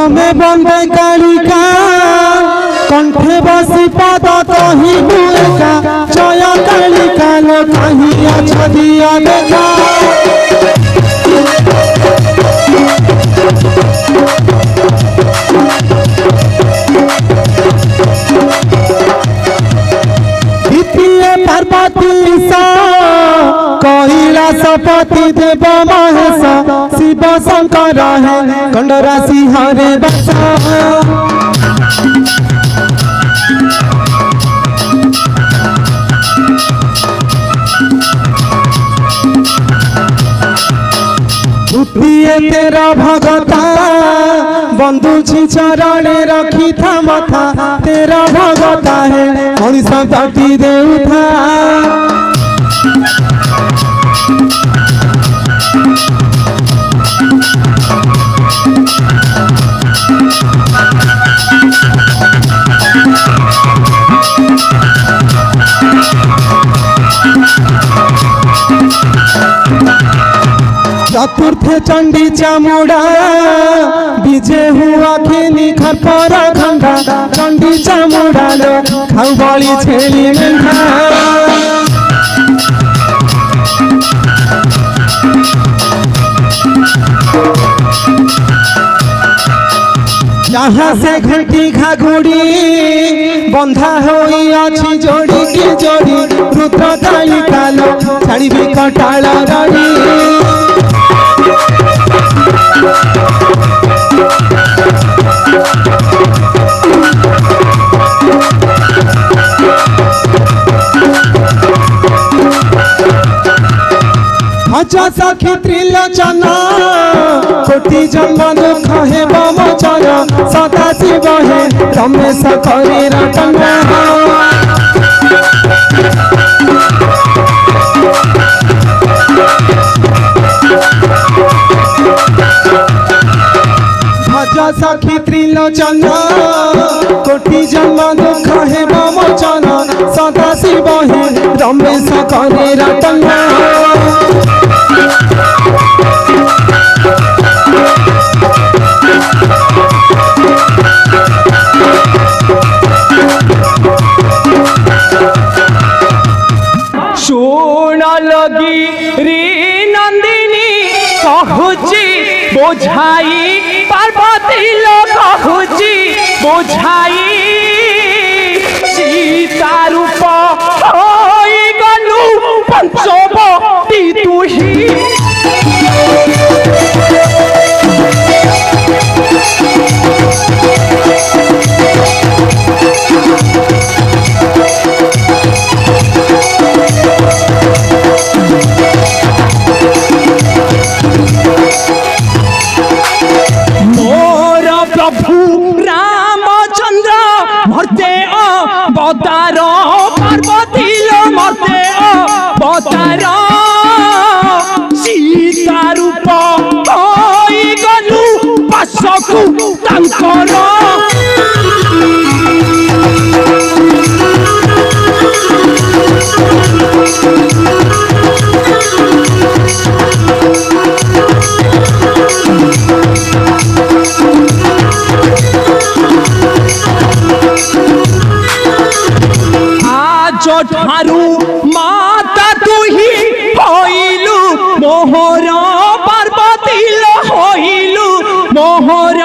तमे बंदे कालिका कंठे बसी पद कही बुएका जय कालिका लो कहीं अच्छा दिया देखा पार्वती सा कैलासपति देव महेश शिव शंकर है कंडराशि हरे बसा तेरा भगता बंधु जी चरण रखी था मथा तेरा भगता है मनीषा तटी देउथा चतुर्थे चंडी चामुड़ा विजय हुआ खेली खपर खंडा चंडी चामुड़ा लो खाऊ बड़ी छेली मेंढा जहाँ से घंटी घाघुड़ी बंधा होई अच्छी जोड़ी की जोड़ी रुद्र कालिका लो छाड़ी भी कटाल रड़ी अच्छा सखी त्रिलोचना कोटि जन्म दुख है बमोचन सदा शिव है रमेश करी रटना भज सखी त्रिलोचना कोटि जन्म दुख है बमोचन सदा शिव है रमेश करी रटना बोझाई पार्वती लो कहूची बोझाई सीता रूप होई गलु पंचवटी तुही ठारू माता तुही होइलु मोहर पार्वती लो होइलु मोहर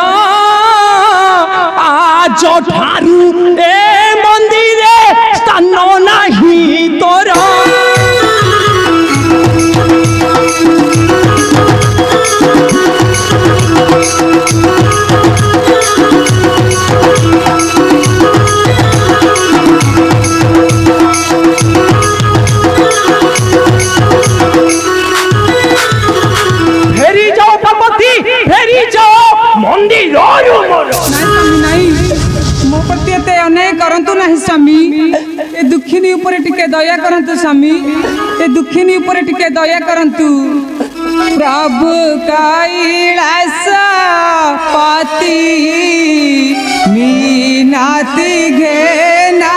आज ठारू ए मंदिरे स्थान नाही तोरा करंतु नहीं स्वामी ए दुखिनी ऊपर टिके दया करंतु स्वामी ए दुखिनी ऊपर टिके दया करंतु प्रभु कैलास पति मीनाती घेना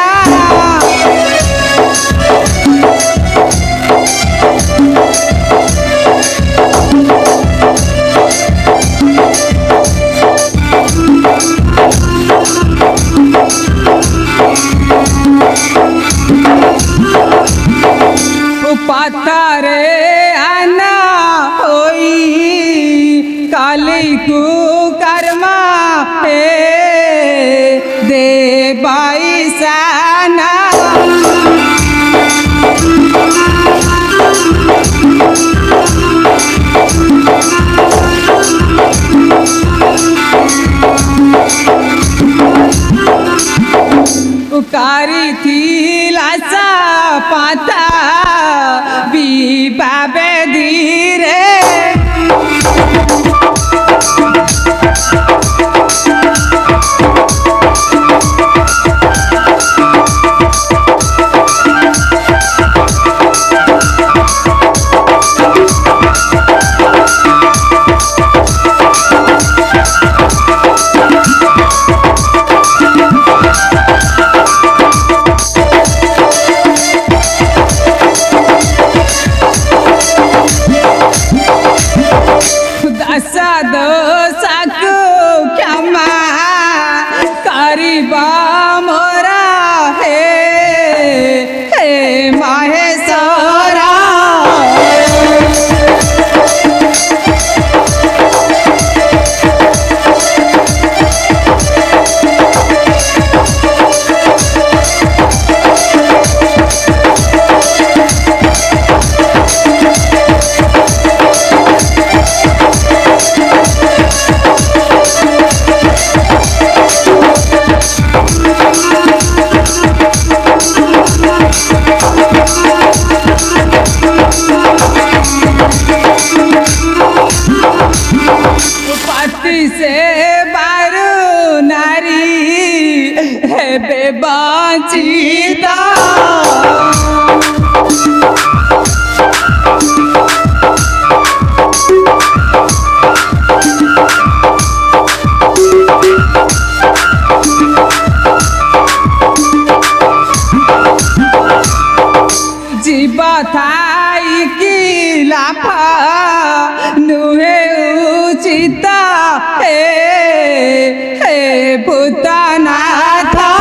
बैसाना उकारी थी लासा पाता बीबाबे धीरे बेबाचीदा जीवा थाई की लाफा नुहे उचिता हे भूताना था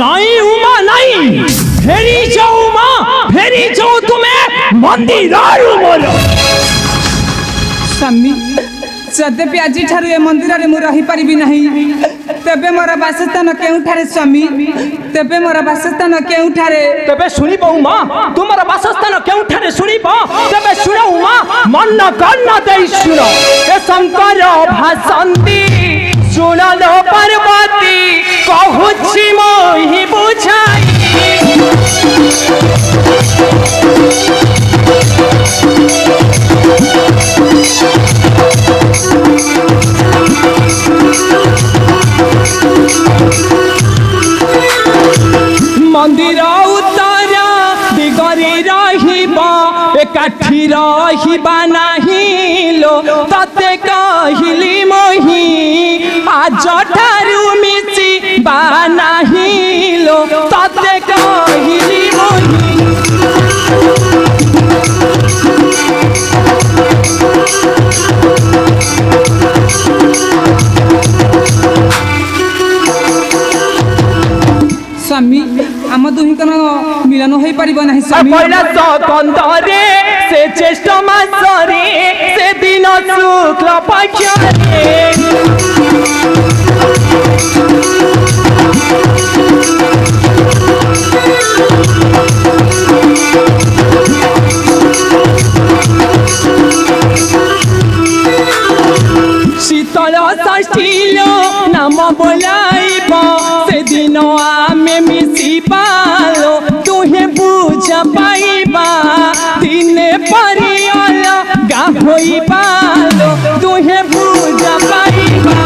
नहीं उमा नहीं फेरी जाओ तुम्हें मंदिर बोलो स्वामी यद्यपि आज ठार ए मंदिर में रही पारि नहीं तेबे मोर बासस्थान केउठारे स्वामी तेबे मोर बासस्थान केउठारे तेबे सुनिब उमा तुमर बासस्थान केउठारे सुनिब तेबे सुन उमा मन कर्ण देई सुन ए शंकर भाषंती सुन लो पार्वती कहूछि मोहि बुझाई मंदिर उत्तर दिगरे रहिबा एकाठी रहिबा नाही लो तते कहिली मोहि आज ठारू मिसी बा नाही लो तते कहिली मोहि स्वामी आम दुहिंकर मिलन हो पारिब नाही स्वामी कैलास कंदरे से ज्येष्ठ मासरे से दिन शुक्ल पक्षरे शीतल षष्ठी नाम बोलाइब से दिन आमे मिसी पालो तुहे बुझ पाइबा दिने परियल गाहोई पालो तुहे बुझ पाइबा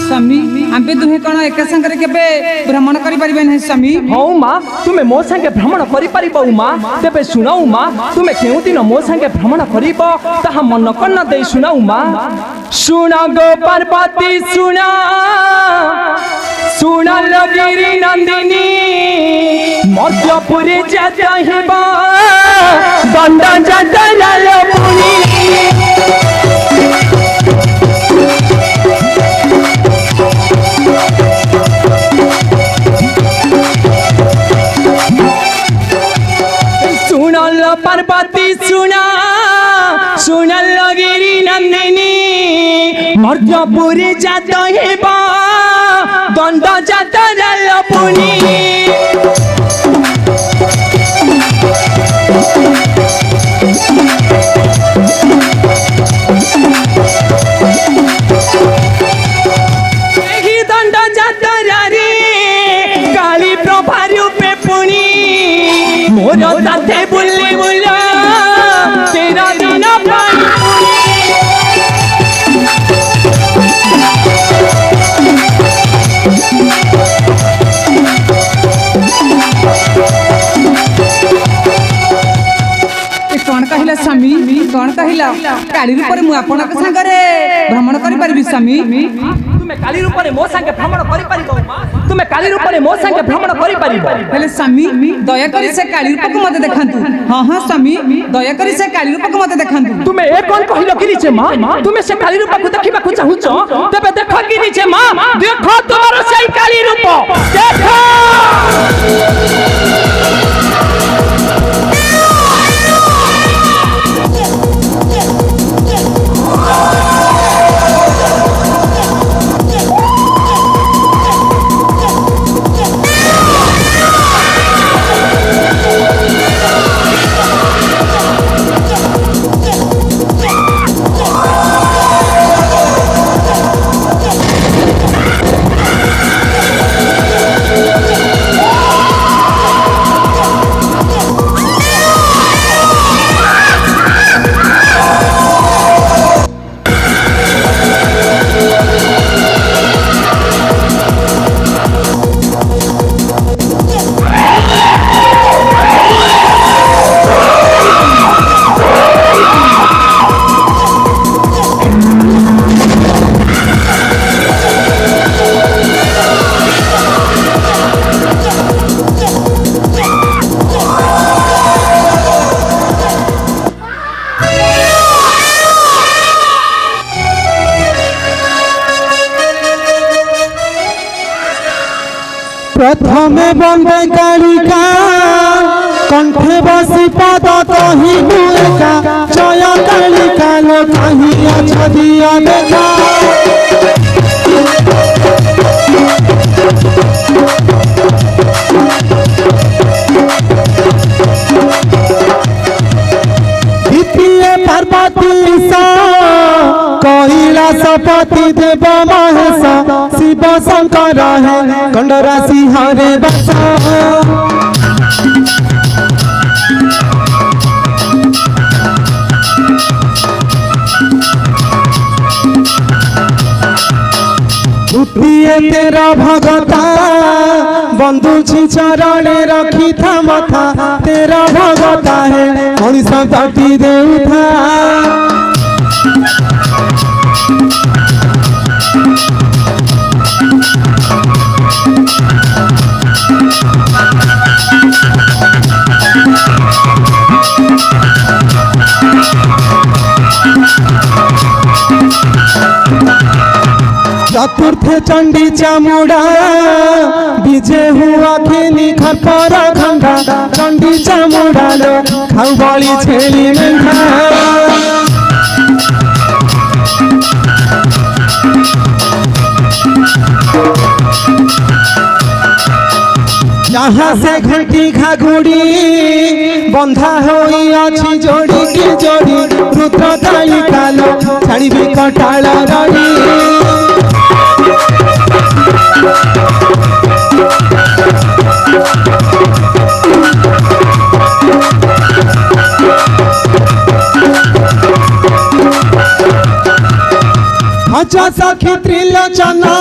स्वामी आम्बे दुहे कण एक संगरे केबे भ्रमण करि परिबे नाही स्वामी हौ माँ तुमे मो संगे भ्रमण करि परिबो माँ तेबे सुनाऊ माँ तुमे केउ दिन मो संगे भ्रमण करिबो ताहा मन कन्न देई सुनाऊ माँ सुना गो पार्वती सुना सुनल गिरी नंदिनी मध्यपुरी जतहिबा दंड जतल पुनी सुनल पार्वती सुनल गिरी नंदिनी मध्यपुरी जतहिबा दंड जतल पुनी दंड जतरे काली प्रभा रूपे पुनी मोर साथे बुल्ली बुला तेरा दिन कौन कहला स्वामी कौन कहला काली रूप मु आपनक संगरे भ्रमण करि परबी स्वामी तुम्हें काली रूप में मो संगे भ्रमण करि परिबो तुम्हें काली रूप में मो संगे भ्रमण करि परिबो हेले स्वामी दया करि से काली रूप को मते देखंतु हां हां स्वामी दया करि से काली रूप को मते देखंतु तुम्हें एक कौन कहिलो कि नीचे मां तुम्हें से काली रूप को देखिबा को चाहुचो तबे देखो कि नीचे मां देखो तुम्हारो सही काली रूप देखो प्रथमे बंदे कालिका कंठे बसी पद तही बुएका जय कालिका लो कहिया छदिया देखा पार्वती सा कैलासपति देव महेश शिव शंकर है कंडरासी हरे बसा तेरा भगता बंधु चरण रखी था मथा तेरा भगता है मनीष तटी देउथा चतुर्थ चंडी चामुड़ा विजय हुआ खेली खपर खंडा चंडी चामुड़ा लो खाऊ बड़ी छेली मेंढा जहाँ से घंटी घाघुड़ी बंधा होई अच्छी जोड़ी की जोड़ी रुद्र तालिका लो छाड़ी भी कटाला रड़ी अच्छा सखी त्रिलोचना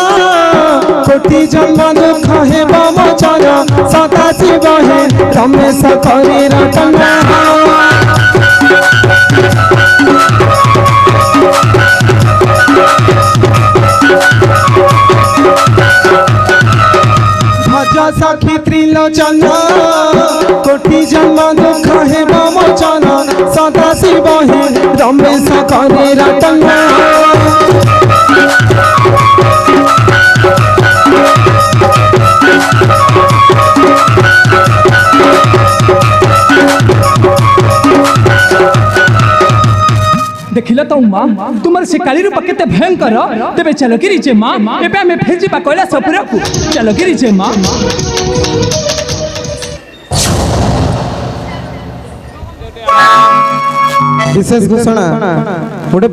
कोटि जन्म दुख हे बमचन सदा शिव हे रमेश करी रटना लोचन कोटि जन्म दुख हे मोचन सदा शिव हे रमेश करे रतन देखिल तो माँ तुम्हारे से काली रूप केते भयंकर तेबे चलो गिरी जे माँ एबे हमें भेज जीवा कैलाश उपरकू चलो गिरी जे माँ विशेष घोषणा गोटे